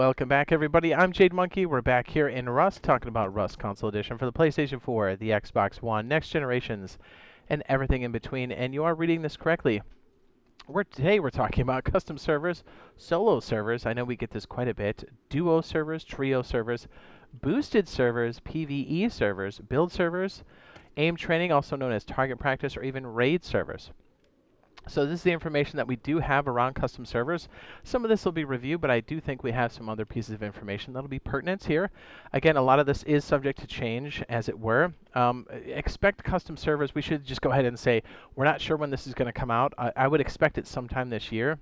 Welcome back, everybody. I'm Jade Monkey. We're back here in Rust, talking about Rust Console Edition for the PlayStation 4, the Xbox One, next generations, and everything in between. And you are reading this correctly. Today we're talking about custom servers, solo servers. I know we get this quite a bit. Duo servers, trio servers, boosted servers, PvE servers, build servers, aim training, also known as target practice, or even raid servers. So this is the information that we do have around custom servers. Some of this will be reviewed, but I do think we have some other pieces of information that'll be pertinent here. Again, a lot of this is subject to change, as it were. Expect custom servers. We should just go ahead and say we're not sure when this is going to come out. I would expect it sometime this year.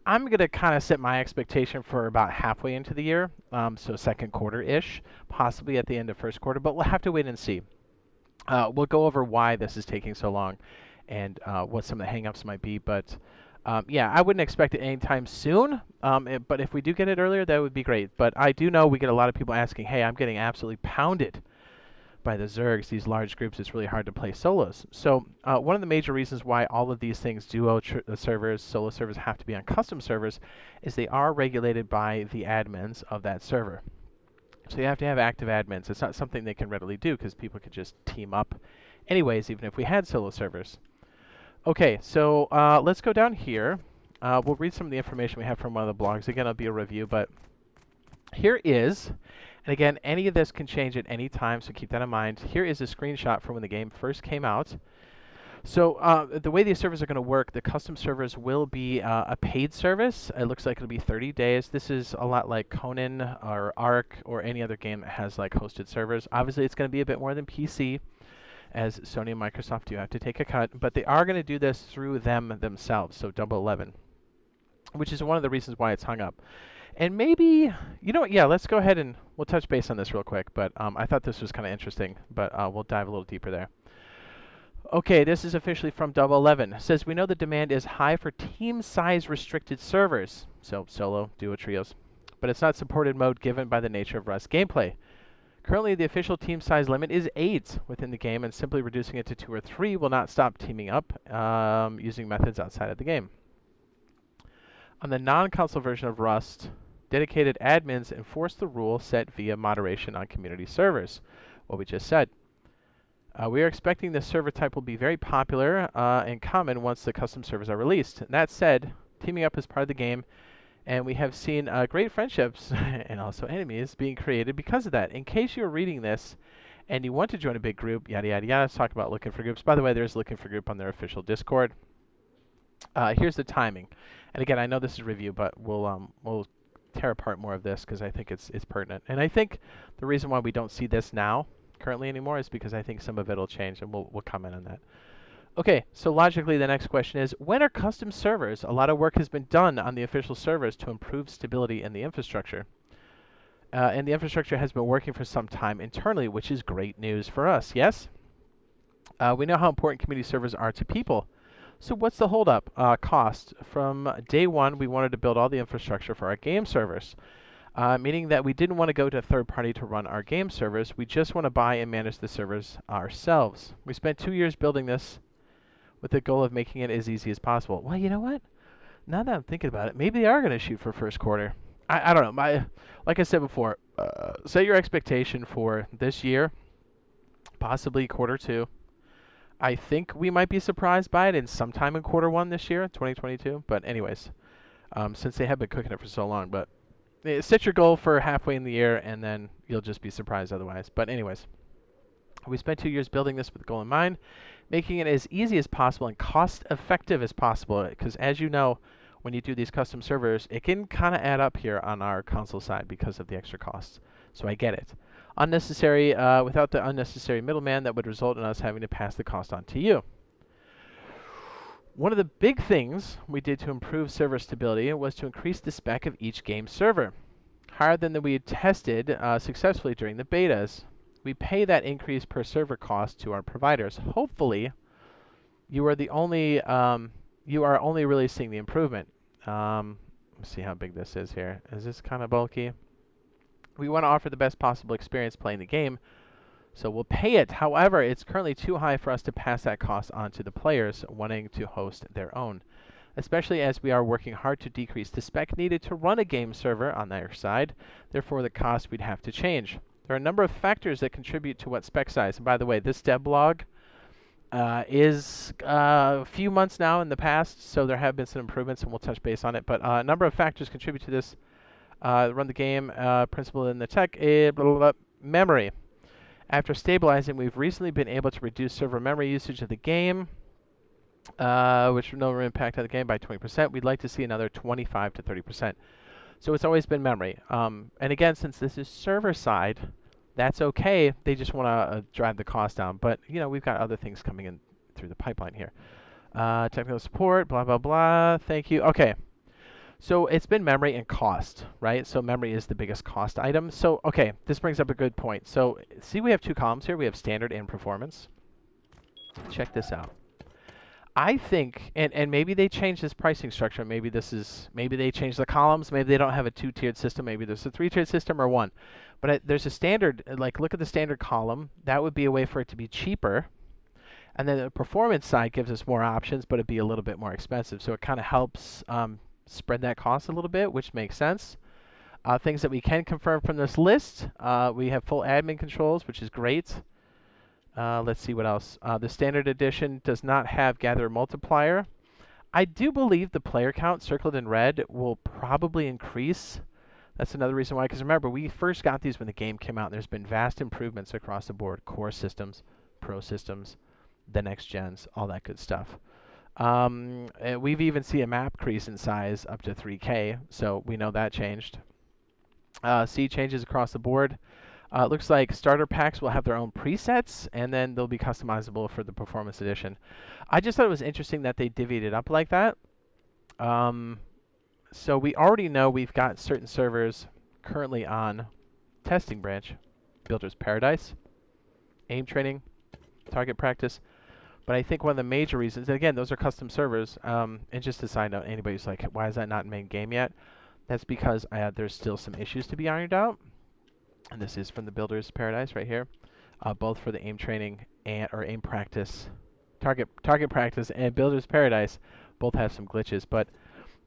I'm going to kind of set my expectation for about halfway into the year, so second quarter-ish, possibly at the end of first quarter, but we'll have to wait and see. We'll go over why this is taking so long and what some of the hang-ups might be. But yeah, I wouldn't expect it anytime soon. But if we do get it earlier, that would be great. But I do know we get a lot of people asking, hey, I'm getting absolutely pounded by the Zergs, these large groups. It's really hard to play solos. So one of the major reasons why all of these things, duo servers, solo servers, have to be on custom servers is they are regulated by the admins of that server. So you have to have active admins. It's not something they can readily do because people could just team up anyways, even if we had solo servers. Okay, so let's go down here. We'll read some of the information we have from one of the blogs. Again, it'll be a review, but here is, and again, any of this can change at any time, so keep that in mind. Here is a screenshot from when the game first came out. So the way these servers are going to work, the custom servers will be a paid service. It looks like it'll be 30 days. This is a lot like Conan or Ark or any other game that has like hosted servers. Obviously, it's going to be a bit more than PC, as Sony and Microsoft do have to take a cut, but they are going to do this through themselves, so Double 11, which is one of the reasons why it's hung up. And maybe, you know what, yeah, let's go ahead and we'll touch base on this real quick, but I thought this was kind of interesting, but we'll dive a little deeper there. Okay, this is officially from Double 11. It says, we know the demand is high for team size restricted servers, so solo, duo, trios, but it's not supported mode given by the nature of Rust gameplay. Currently, the official team size limit is 8 within the game, and simply reducing it to 2 or 3 will not stop teaming up using methods outside of the game. On the non-console version of Rust, dedicated admins enforce the rule set via moderation on community servers, what we just said. We are expecting this server type will be very popular and common once the custom servers are released. That said, teaming up is part of the game, and we have seen great friendships and also enemies being created because of that. In case you're reading this and you want to join a big group, yada, yada, yada, let's talk about looking for groups. By the way, there's looking for group on their official Discord. Here's the timing. And again, I know this is a review, but we'll tear apart more of this because I think it's pertinent. And I think the reason why we don't see this now currently anymore is because I think some of it will change, and we'll comment on that. Okay, so logically, the next question is, when are custom servers? A lot of work has been done on the official servers to improve stability in the infrastructure. And the infrastructure has been working for some time internally, which is great news for us, yes? We know how important community servers are to people. So what's the holdup? Cost. From day one, we wanted to build all the infrastructure for our game servers, meaning that we didn't want to go to a third party to run our game servers. We just want to buy and manage the servers ourselves. We spent 2 years building this with the goal of making it as easy as possible. Well, you know what? Now that I'm thinking about it, maybe they are going to shoot for first quarter. I don't know. Like I said before, set your expectation for this year, possibly quarter 2. I think we might be surprised by it in sometime in quarter 1 this year, 2022. But anyways, since they have been cooking it for so long, but set your goal for halfway in the year, and then you'll just be surprised otherwise. But anyways, we spent 2 years building this with the goal in mind, making it as easy as possible and cost-effective as possible, because as you know, when you do these custom servers, it can kind of add up here on our console side because of the extra costs. So I get it. Unnecessary, without the unnecessary middleman, that would result in us having to pass the cost on to you. One of the big things we did to improve server stability was to increase the spec of each game server, higher than we had tested successfully during the betas. We pay that increase per server cost to our providers. Hopefully, you are only really seeing the improvement. Let's see how big this is here. Is this kind of bulky? We want to offer the best possible experience playing the game, so we'll pay it. However, it's currently too high for us to pass that cost on to the players wanting to host their own. especially as we are working hard to decrease the spec needed to run a game server on their side. Therefore, the cost we'd have to change. There are a number of factors that contribute to what spec size. And by the way, this dev blog is a few months now in the past, so there have been some improvements, and we'll touch base on it. But a number of factors contribute to this. Run the game, principle in the tech, blah, blah, blah. Memory. After stabilizing, we've recently been able to reduce server memory usage of the game, which will no impact on the game by 20%. We'd like to see another 25 to 30%. So it's always been memory. And again, since this is server side, that's okay. They just want to drive the cost down. But, you know, we've got other things coming in through the pipeline here. Technical support, blah, blah, blah. Thank you. Okay. So it's been memory and cost, right? So memory is the biggest cost item. So, okay, this brings up a good point. So see, we have two columns here. We have standard and performance. Check this out. I think, and maybe they changed this pricing structure. Maybe they changed the columns. Maybe they don't have a two-tiered system. Maybe there's a three-tiered system or one. But there's a standard, like look at the standard column. That would be a way for it to be cheaper. And then the performance side gives us more options, but it'd be a little bit more expensive. So it kind of helps spread that cost a little bit, which makes sense. Things that we can confirm from this list. We have full admin controls, which is great. Let's see what else. The standard edition does not have gather multiplier. I do believe the player count circled in red will probably increase. That's another reason why, because remember, we first got these when the game came out. And there's been vast improvements across the board. Core systems, pro systems, the next gens, all that good stuff. We've even seen a map increase in size up to 3K, so we know that changed. See changes across the board. It looks like starter packs will have their own presets, and then they'll be customizable for the Performance Edition. I just thought it was interesting that they divvied it up like that. So we already know we've got certain servers currently on Testing Branch, Builder's Paradise, Aim Training, Target Practice. But I think one of the major reasons, and again, those are custom servers, and just a side note, anybody who's like, why is that not in main game yet? That's because there's still some issues to be ironed out. And this is from the Builder's Paradise right here, both for the aim training or aim practice, target practice and Builder's Paradise, both have some glitches. But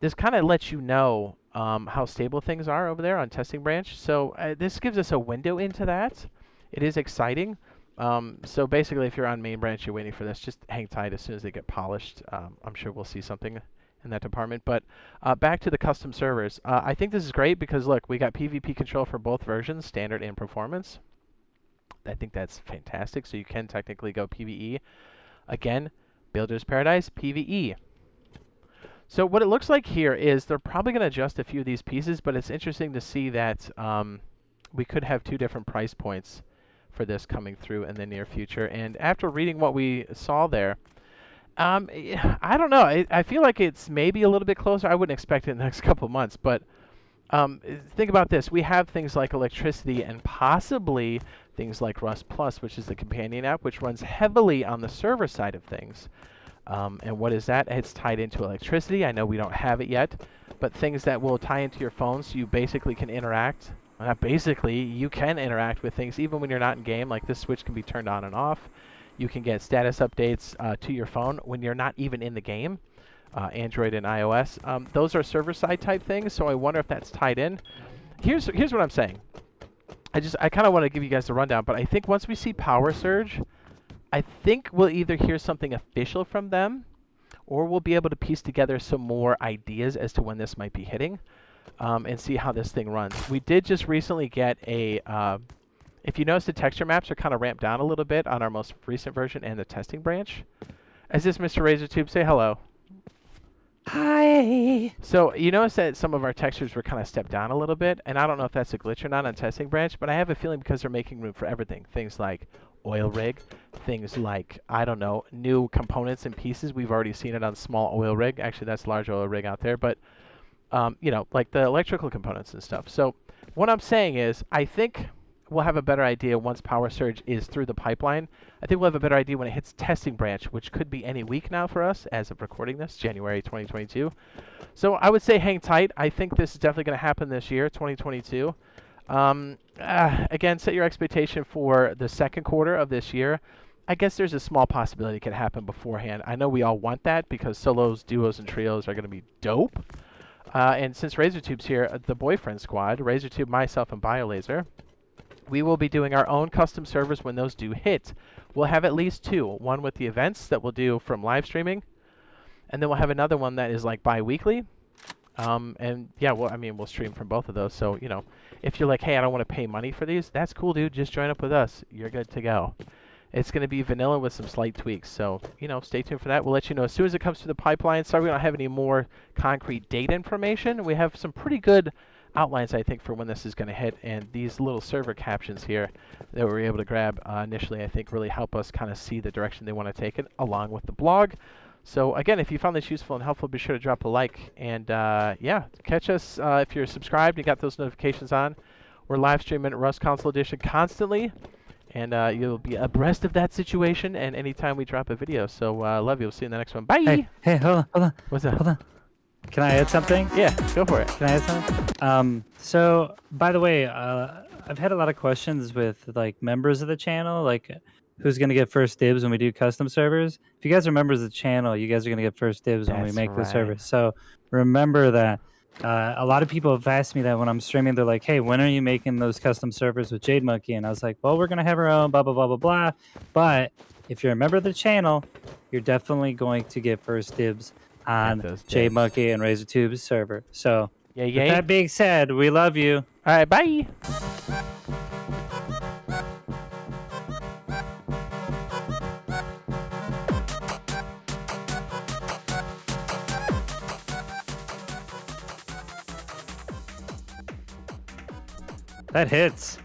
this kind of lets you know how stable things are over there on Testing Branch. So this gives us a window into that. It is exciting. So basically, if you're on main branch, you're waiting for this, just hang tight. As soon as they get polished, I'm sure we'll see something in that department. But back to the custom servers. I think this is great because, look, we got PvP control for both versions, standard and performance. I think that's fantastic. So you can technically go PvE. Again, Builder's Paradise, PvE. So what it looks like here is they're probably going to adjust a few of these pieces, but it's interesting to see that we could have two different price points for this coming through in the near future. And after reading what we saw there, I don't know. I feel like it's maybe a little bit closer. I wouldn't expect it in the next couple of months, but think about this. We have things like electricity and possibly things like Rust Plus, which is the companion app, which runs heavily on the server side of things. And what is that? It's tied into electricity. I know we don't have it yet, but things that will tie into your phone so you basically can interact. Well, not basically, you can interact with things even when you're not in game. Like this switch can be turned on and off. You can get status updates to your phone when you're not even in the game. Android and iOS. Those are server-side type things, so I wonder if that's tied in. Here's what I'm saying. I kind of want to give you guys the rundown, but I think once we see Power Surge, I think we'll either hear something official from them, or we'll be able to piece together some more ideas as to when this might be hitting. And see how this thing runs. We did just recently get a, if you notice the texture maps are kind of ramped down a little bit on our most recent version and the testing branch. Is this Mr. Razortube? Say hello. Hi. So you notice that some of our textures were kind of stepped down a little bit, and I don't know if that's a glitch or not on testing branch, but I have a feeling because they're making room for everything. Things like oil rig, things like, I don't know, new components and pieces. We've already seen it on small oil rig. Actually, that's large oil rig out there, but you know, like the electrical components and stuff. So what I'm saying is, I think we'll have a better idea once Power Surge is through the pipeline. I think we'll have a better idea when it hits testing branch, which could be any week now for us as of recording this, January 2022. So I would say hang tight. I think this is definitely going to happen this year, 2022. Again, set your expectation for the second quarter of this year. I guess there's a small possibility it could happen beforehand. I know we all want that because solos, duos, and trios are going to be dope. And since RazorTube's here, the boyfriend squad, RazorTube, myself, and BioLaser, we will be doing our own custom servers when those do hit. We'll have at least two. One with the events that we'll do from live streaming, and then we'll have another one that is like bi-weekly. And yeah, well, I mean, we'll stream from both of those. So, you know, if you're like, hey, I don't want to pay money for these, that's cool, dude. Just join up with us. You're good to go. It's going to be vanilla with some slight tweaks. So, you know, stay tuned for that. We'll let you know as soon as it comes to the pipeline. Sorry, we don't have any more concrete date information. We have some pretty good outlines, I think, for when this is going to hit. And these little server captions here that we were able to grab initially, I think, really help us kind of see the direction they want to take it, along with the blog. So, again, if you found this useful and helpful, be sure to drop a like. And, yeah, catch us if you're subscribed and got those notifications on. We're live streaming Rust Console Edition constantly. And you'll be abreast of that situation and anytime we drop a video. So, love you. We'll see you in the next one. Bye! Hey, hold on. What's up? Hold on. Can I add something? Yeah, go for it. Can I add something? So, by the way, I've had a lot of questions with, like, members of the channel, like, who's going to get first dibs when we do custom servers. If you guys are members of the channel, you guys are going to get first dibs when we make the servers. So, remember that. A lot of people have asked me that when I'm streaming. They're like, hey, when are you making those custom servers with Jade Monkey? And I was like, well, we're going to have our own, blah, blah, blah, blah, blah. But if you're a member of the channel, you're definitely going to get first dibs on Jade Monkey and RazorTube's server. So, with that being said, we love you. All right, bye. That hits.